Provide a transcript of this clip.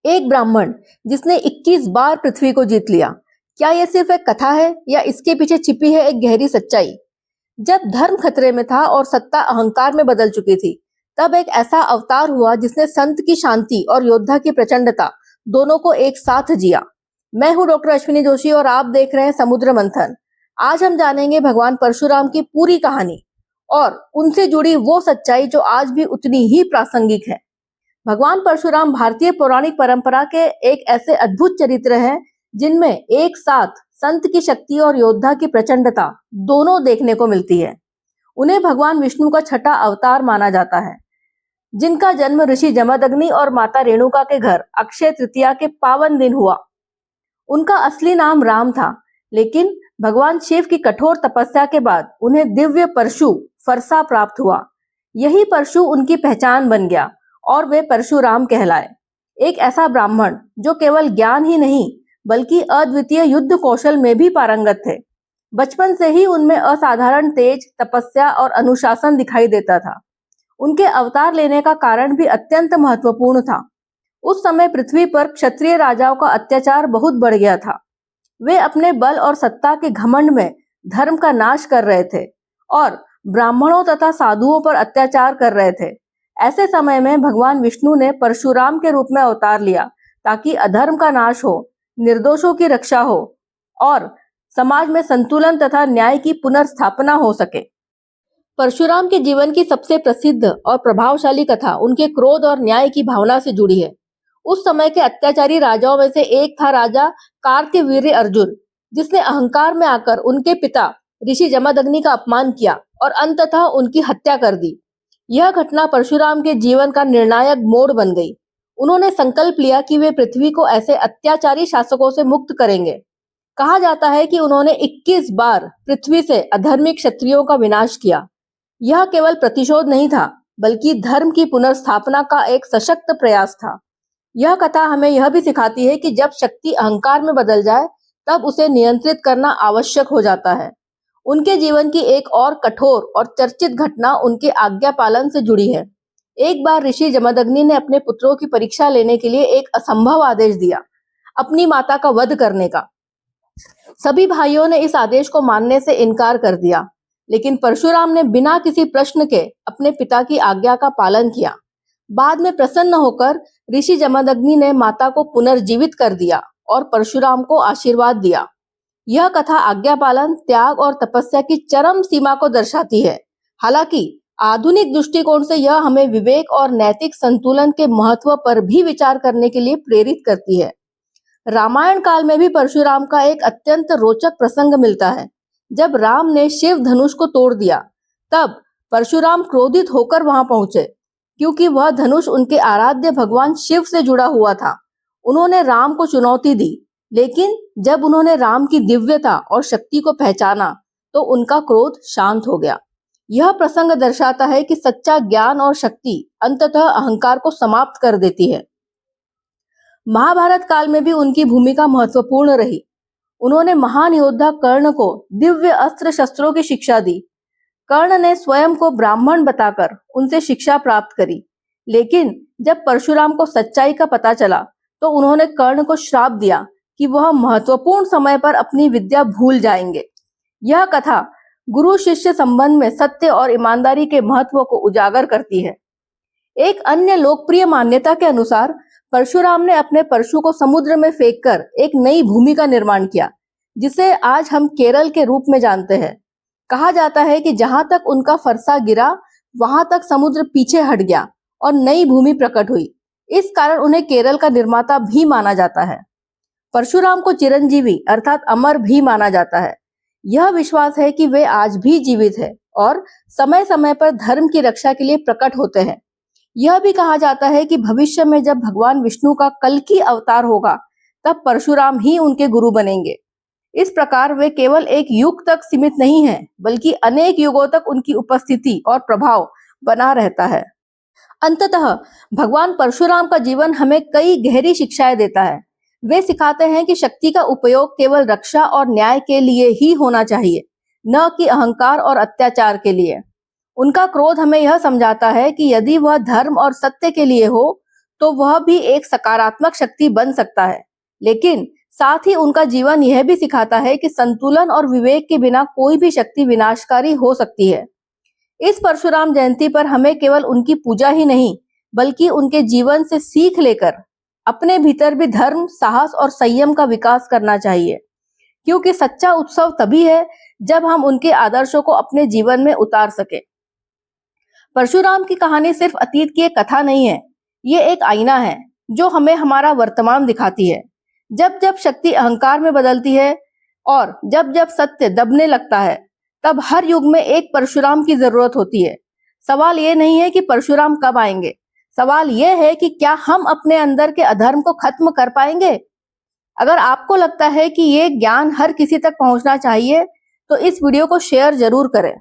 एक ब्राह्मण जिसने 21 बार पृथ्वी को जीत लिया। क्या यह सिर्फ एक कथा है या इसके पीछे छिपी है एक गहरी सच्चाई? जब धर्म खतरे में था और सत्ता अहंकार में बदल चुकी थी, तब एक ऐसा अवतार हुआ जिसने संत की शांति और योद्धा की प्रचंडता दोनों को एक साथ जिया। मैं हूँ डॉक्टर अश्विनी जोशी और आप देख रहे हैं समुद्र मंथन। आज हम जानेंगे भगवान परशुराम की पूरी कहानी और उनसे जुड़ी वो सच्चाई जो आज भी उतनी ही प्रासंगिक है। भगवान परशुराम भारतीय पौराणिक परंपरा के एक ऐसे अद्भुत चरित्र हैं जिनमें एक साथ संत की शक्ति और योद्धा की प्रचंडता दोनों देखने को मिलती है। उन्हें भगवान विष्णु का छठा अवतार माना जाता है, जिनका जन्म ऋषि जमदग्नि और माता रेणुका के घर अक्षय तृतीया के पावन दिन हुआ। उनका असली नाम राम था, लेकिन भगवान शिव की कठोर तपस्या के बाद उन्हें दिव्य परशु फरसा प्राप्त हुआ। यही परशु उनकी पहचान बन गया और वे परशुराम कहलाए। एक ऐसा ब्राह्मण जो केवल ज्ञान ही नहीं बल्कि अद्वितीय युद्ध कौशल में भी पारंगत थे। बचपन से ही उनमें असाधारण तेज, तपस्या और अनुशासन दिखाई देता था। उनके अवतार लेने का कारण भी अत्यंत महत्वपूर्ण था। उस समय पृथ्वी पर क्षत्रिय राजाओं का अत्याचार बहुत बढ़ गया था। वे अपने बल और सत्ता के घमंड में धर्म का नाश कर रहे थे और ब्राह्मणों तथा साधुओं पर अत्याचार कर रहे थे। ऐसे समय में भगवान विष्णु ने परशुराम के रूप में अवतार लिया ताकि अधर्म का नाश हो, निर्दोषों की रक्षा हो और समाज में संतुलन तथा न्याय की पुनर्स्थापना हो सके। परशुराम के जीवन की सबसे प्रसिद्ध और प्रभावशाली कथा उनके क्रोध और न्याय की भावना से जुड़ी है। उस समय के अत्याचारी राजाओं में से एक था राजा कार्तवीर्य अर्जुन, जिसने अहंकार में आकर उनके पिता ऋषि जमदग्नि का अपमान किया और अंततः उनकी हत्या कर दी। यह घटना परशुराम के जीवन का निर्णायक मोड़ बन गई। उन्होंने संकल्प लिया कि वे पृथ्वी को ऐसे अत्याचारी शासकों से मुक्त करेंगे। कहा जाता है कि उन्होंने 21 बार पृथ्वी से अधर्मी क्षत्रियों का विनाश किया। यह केवल प्रतिशोध नहीं था, बल्कि धर्म की पुनर्स्थापना का एक सशक्त प्रयास था। यह कथा हमें यह भी सिखाती है कि जब शक्ति अहंकार में बदल जाए, तब उसे नियंत्रित करना आवश्यक हो जाता है। उनके जीवन की एक और कठोर और चर्चित घटना उनके आज्ञा पालन से जुड़ी है। एक बार ऋषि जमदग्नि ने अपने पुत्रों की परीक्षा लेने के लिए एक असंभव आदेश दिया, अपनी माता का वध करने का। सभी भाइयों ने इस आदेश को मानने से इनकार कर दिया, लेकिन परशुराम ने बिना किसी प्रश्न के अपने पिता की आज्ञा का पालन किया। बाद में प्रसन्न होकर ऋषि जमदग्नि ने माता को पुनर्जीवित कर दिया और परशुराम को आशीर्वाद दिया। यह कथा आज्ञा पालन, त्याग और तपस्या की चरम सीमा को दर्शाती है। हालांकि आधुनिक दृष्टिकोण से यह हमें विवेक और नैतिक संतुलन के महत्व पर भी विचार करने के लिए प्रेरित करती है। रामायण काल में भी परशुराम का एक अत्यंत रोचक प्रसंग मिलता है। जब राम ने शिव धनुष को तोड़ दिया, तब परशुराम क्रोधित होकर वहां पहुंचे, क्योंकि वह धनुष उनके आराध्य भगवान शिव से जुड़ा हुआ था। उन्होंने राम को चुनौती दी, लेकिन जब उन्होंने राम की दिव्यता और शक्ति को पहचाना, तो उनका क्रोध शांत हो गया। यह प्रसंग दर्शाता है कि सच्चा ज्ञान और शक्ति अंततः अहंकार को समाप्त कर देती है। महाभारत काल में भी उनकी भूमिका महत्वपूर्ण रही। उन्होंने महान योद्धा कर्ण को दिव्य अस्त्र शस्त्रों की शिक्षा दी। कर्ण ने स्वयं को ब्राह्मण बताकर उनसे शिक्षा प्राप्त करी, लेकिन जब परशुराम को सच्चाई का पता चला, तो उन्होंने कर्ण को श्राप दिया कि वह महत्वपूर्ण समय पर अपनी विद्या भूल जाएंगे। यह कथा गुरु शिष्य संबंध में सत्य और ईमानदारी के महत्व को उजागर करती है। एक अन्य लोकप्रिय मान्यता के अनुसार परशुराम ने अपने परशु को समुद्र में फेंककर एक नई भूमि का निर्माण किया, जिसे आज हम केरल के रूप में जानते हैं। कहा जाता है कि जहां तक उनका फरसा गिरा, वहां तक समुद्र पीछे हट गया और नई भूमि प्रकट हुई। इस कारण उन्हें केरल का निर्माता भी माना जाता है। परशुराम को चिरंजीवी अर्थात अमर भी माना जाता है। यह विश्वास है कि वे आज भी जीवित है और समय समय पर धर्म की रक्षा के लिए प्रकट होते हैं। यह भी कहा जाता है कि भविष्य में जब भगवान विष्णु का कल्कि अवतार होगा, तब परशुराम ही उनके गुरु बनेंगे। इस प्रकार वे केवल एक युग तक सीमित नहीं हैं, बल्कि अनेक युगों तक उनकी उपस्थिति और प्रभाव बना रहता है। अंततः भगवान परशुराम का जीवन हमें कई गहरी शिक्षाएं देता है। वे सिखाते हैं कि शक्ति का उपयोग केवल रक्षा और न्याय के लिए ही होना चाहिए, न कि अहंकार और अत्याचार के लिए। उनका क्रोध हमें यह समझाता है कि यदि वह धर्म और सत्य के लिए हो, तो वह भी एक सकारात्मक शक्ति बन सकता है। लेकिन साथ ही उनका जीवन यह भी सिखाता है कि संतुलन और विवेक के बिना कोई भी शक्ति विनाशकारी हो सकती है। इस परशुराम जयंती पर हमें केवल उनकी पूजा ही नहीं, बल्कि उनके जीवन से सीख लेकर अपने भीतर भी धर्म, साहस और संयम का विकास करना चाहिए। क्योंकि सच्चा उत्सव तभी है जब हम उनके आदर्शों को अपने जीवन में उतार सके। परशुराम की कहानी सिर्फ अतीत की एक कथा नहीं है, ये एक आईना है जो हमें हमारा वर्तमान दिखाती है। जब जब शक्ति अहंकार में बदलती है और जब जब सत्य दबने लगता है, तब हर युग में एक परशुराम की जरूरत होती है। सवाल ये नहीं है कि परशुराम कब आएंगे, सवाल ये है कि क्या हम अपने अंदर के अधर्म को खत्म कर पाएंगे। अगर आपको लगता है कि ये ज्ञान हर किसी तक पहुंचना चाहिए, तो इस वीडियो को शेयर जरूर करें।